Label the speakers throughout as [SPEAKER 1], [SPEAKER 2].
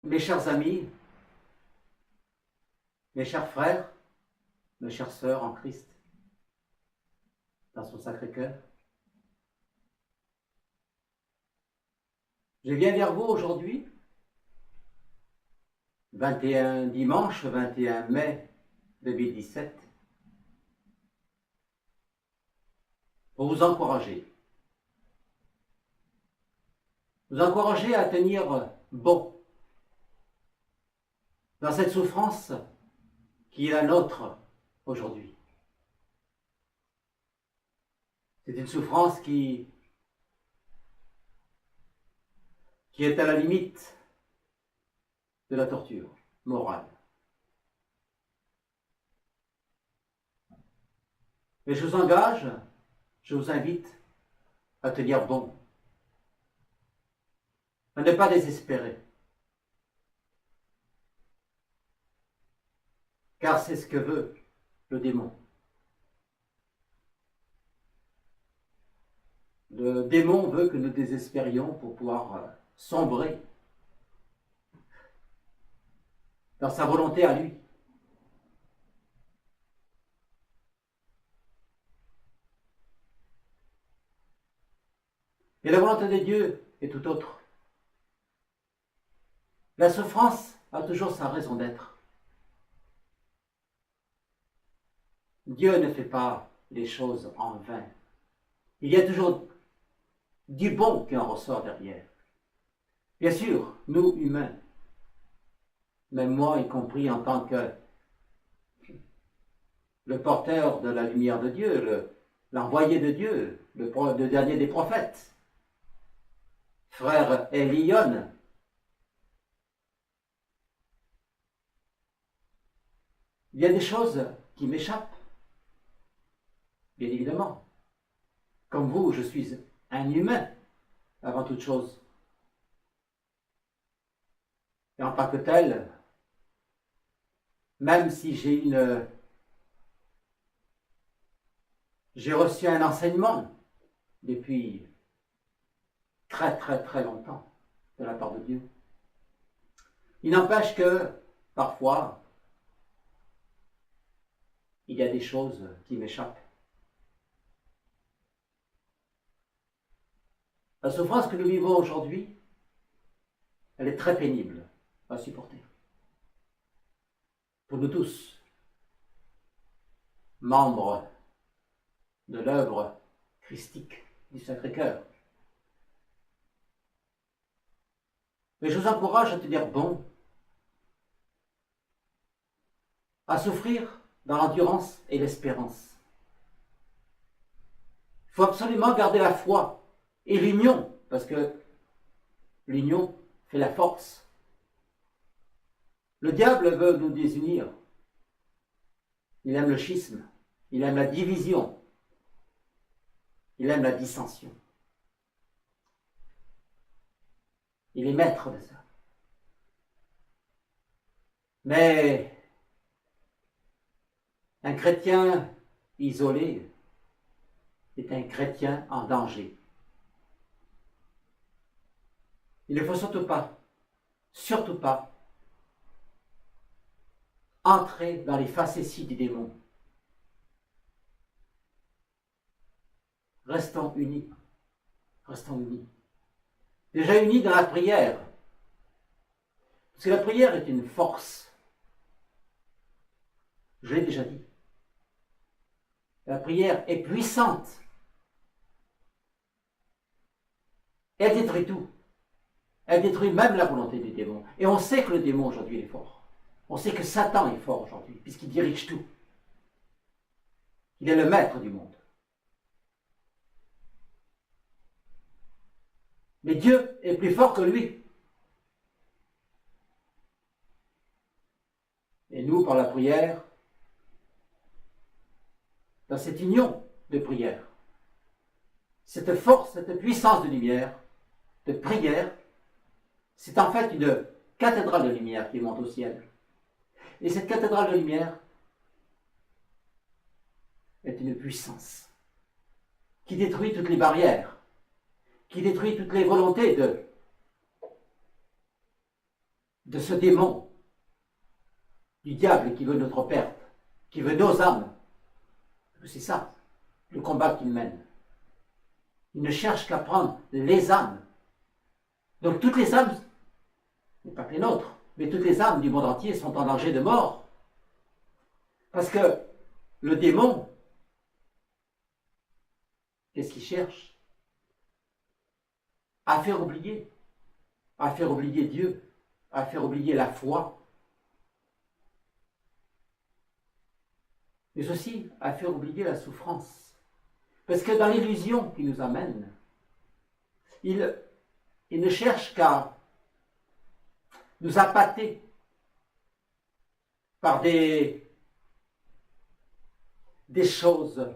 [SPEAKER 1] Mes chers amis, mes chers frères, mes chères sœurs en Christ, dans son Sacré-Cœur, je viens vers vous aujourd'hui, dimanche 21 mai 2017, pour vous encourager. Vous encourager à tenir bon dans cette souffrance qui est la nôtre aujourd'hui. C'est une souffrance qui est à la limite de la torture morale. Mais je vous engage, je vous invite à tenir bon, à ne pas désespérer. Car c'est ce que veut le démon. Le démon veut que nous désespérions pour pouvoir sombrer dans sa volonté à lui. Et la volonté de Dieu est tout autre. La souffrance a toujours sa raison d'être. Dieu ne fait pas les choses en vain. Il y a toujours du bon qui en ressort derrière. Bien sûr, nous, humains, même moi y compris en tant que le porteur de la lumière de Dieu, l'envoyé de Dieu, le dernier des prophètes, frère Elion, il y a des choses qui m'échappent, bien évidemment. Comme vous, je suis un humain avant toute chose. Et en tant que tel, même si j'ai reçu un enseignement depuis très très très longtemps de la part de Dieu, il n'empêche que parfois il y a des choses qui m'échappent. La souffrance que nous vivons aujourd'hui, elle est très pénible à supporter. Pour nous tous, membres de l'œuvre christique du Sacré-Cœur. Mais je vous encourage à tenir bon, à souffrir dans l'endurance et l'espérance. Il faut absolument garder la foi et l'union, parce que l'union fait la force. Le diable veut nous désunir. Il aime le schisme, il aime la division, il aime la dissension. Il est maître de ça. Mais un chrétien isolé est un chrétien en danger. Il ne faut surtout pas, entrer dans les facéties du démon. Restons unis. Restons unis. Déjà unis dans la prière. Parce que la prière est une force. Je l'ai déjà dit. La prière est puissante. Elle détruit tout. Elle détruit même la volonté du démon. Et on sait que le démon aujourd'hui est fort. On sait que Satan est fort aujourd'hui, puisqu'il dirige tout. Il est le maître du monde. Mais Dieu est plus fort que lui. Et nous, par la prière, dans cette union de prière, cette force, cette puissance de lumière, de prière, c'est en fait une cathédrale de lumière qui monte au ciel. Et cette cathédrale de lumière est une puissance qui détruit toutes les barrières, qui détruit toutes les volontés de ce démon, du diable qui veut notre perte, qui veut nos âmes. C'est ça, le combat qu'il mène. Il ne cherche qu'à prendre les âmes. Donc toutes les âmes, pas que les nôtres, mais toutes les âmes du monde entier sont en danger de mort. Parce que le démon, qu'est-ce qu'il cherche? À faire oublier Dieu, à faire oublier la foi, mais aussi à faire oublier la souffrance. Parce que dans l'illusion qui nous amène, il ne cherche qu'à nous appâter par des choses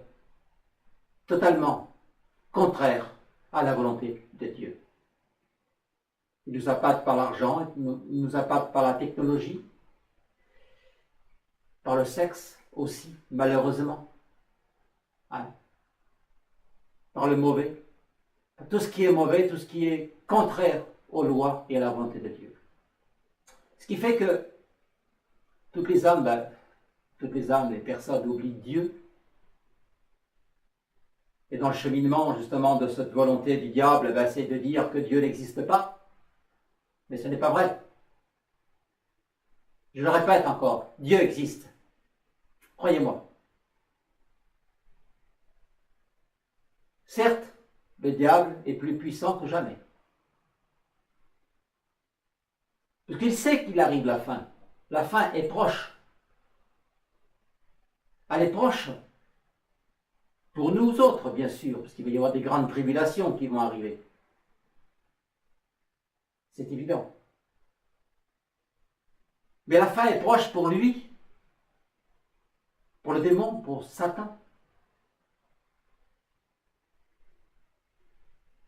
[SPEAKER 1] totalement contraires à la volonté de Dieu. Il nous appâte par l'argent, il nous appâte par la technologie, par le sexe aussi, malheureusement, hein, par le mauvais, par tout ce qui est mauvais, tout ce qui est contraire aux lois et à la volonté de Dieu. Ce qui fait que toutes les âmes, les personnes oublient Dieu. Et dans le cheminement justement de cette volonté du diable, c'est de dire que Dieu n'existe pas. Mais ce n'est pas vrai. Je le répète encore, Dieu existe. Croyez-moi. Certes, le diable est plus puissant que jamais. Parce qu'il sait qu'il arrive la fin. La fin est proche. Elle est proche. Pour nous autres, bien sûr, parce qu'il va y avoir des grandes tribulations qui vont arriver. C'est évident. Mais la fin est proche pour lui, pour le démon, pour Satan.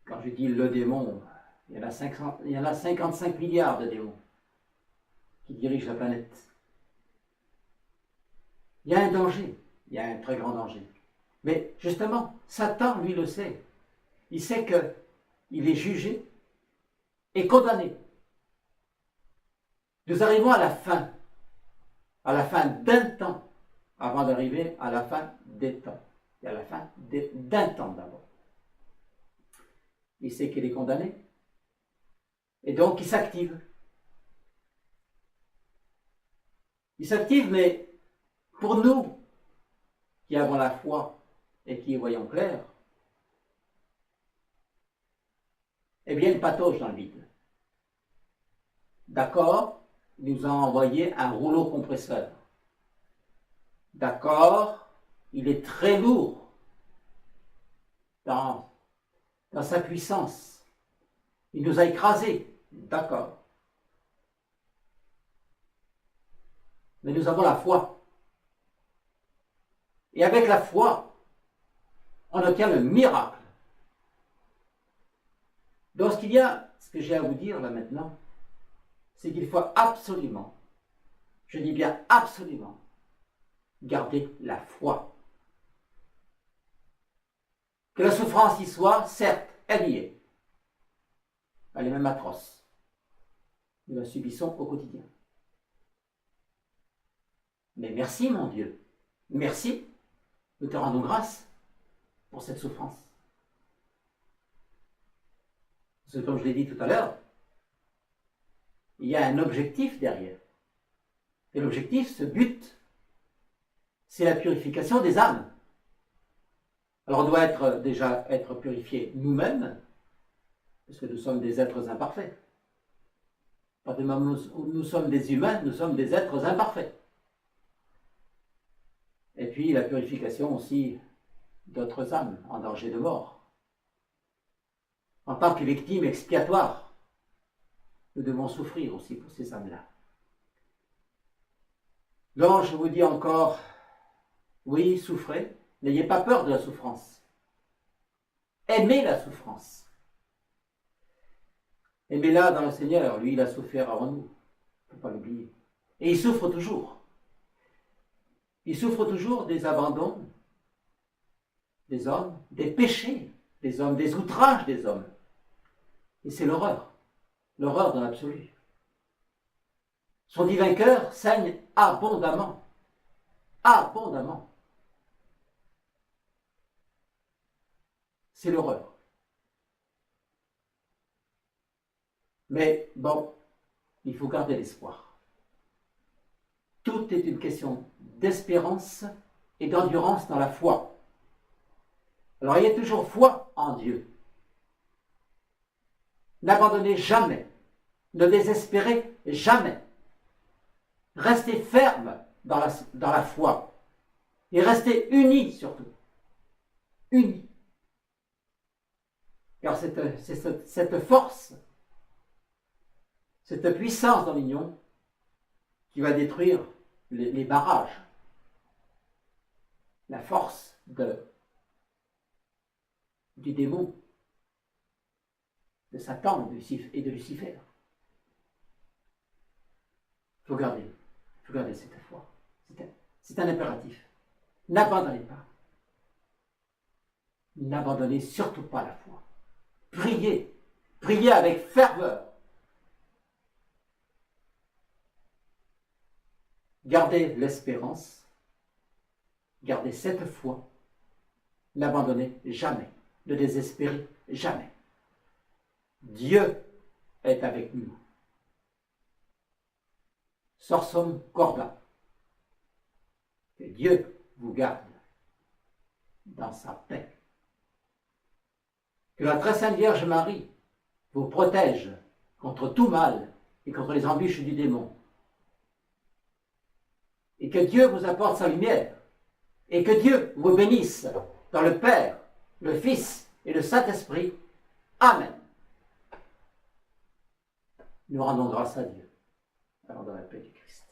[SPEAKER 1] Quand je dis le démon, il y en a 55 milliards de démons qui dirigent la planète. Il y a un danger, il y a un très grand danger. Mais justement, Satan, lui, le sait. Il sait qu'il est jugé et condamné. Nous arrivons à la fin d'un temps, avant d'arriver à la fin des temps. Et à la fin d'un temps d'abord. Il sait qu'il est condamné. Et donc, il s'active. Il s'active, mais pour nous, qui avons la foi et qui y voyons clair, eh bien, il patauge dans le vide. D'accord, il nous a envoyé un rouleau compresseur. D'accord, il est très lourd dans sa puissance. Il nous a écrasés. D'accord. Mais nous avons la foi. Et avec la foi, on obtient le miracle. Donc ce que j'ai à vous dire là maintenant, c'est qu'il faut absolument, je dis bien absolument, garder la foi. Que la souffrance y soit, certes, elle y est. Elle est même atroce. Nous la subissons au quotidien. Mais merci mon Dieu, merci, nous te rendons grâce pour cette souffrance. Parce que comme je l'ai dit tout à l'heure, il y a un objectif derrière. Et l'objectif, ce but, c'est la purification des âmes. Alors on doit déjà être purifiés nous-mêmes, parce que nous sommes des êtres imparfaits. À partir du moment où nous sommes des humains, nous sommes des êtres imparfaits. Et puis la purification aussi d'autres âmes en danger de mort. En tant que victimes expiatoires, nous devons souffrir aussi pour ces âmes-là. Donc je vous dis encore, oui, souffrez, n'ayez pas peur de la souffrance. Aimez la souffrance. Aimez-la dans le Seigneur, lui il a souffert avant nous, il ne faut pas l'oublier. Et il souffre toujours. Il souffre toujours des abandons des hommes, des péchés des hommes, des outrages des hommes. Et c'est l'horreur dans l'absolu. son divin cœur saigne abondamment. Abondamment. C'est l'horreur. Mais bon, il faut garder l'espoir. Tout est une question d'espérance et d'endurance dans la foi. Alors ayez toujours foi en Dieu. N'abandonnez jamais. Ne désespérez jamais. Restez ferme dans la foi. Et restez unis surtout. Unis. Car cette force, cette puissance dans l'union qui va détruire les barrages. La force du démon, de Satan et de Lucifer. Il faut garder cette foi. C'est un impératif. N'abandonnez pas. N'abandonnez surtout pas la foi. Priez. Priez avec ferveur. Gardez l'espérance. Gardez cette foi. N'abandonnez jamais. Ne désespérez jamais. Dieu est avec nous. Sursum corda. Que Dieu vous garde dans sa paix. Que la très sainte Vierge Marie vous protège contre tout mal et contre les embûches du démon. Et que Dieu vous apporte sa lumière. Et que Dieu vous bénisse dans le Père, le Fils et le Saint-Esprit. Amen. Nous rendons grâce à Dieu. Alors dans la paix du Christ.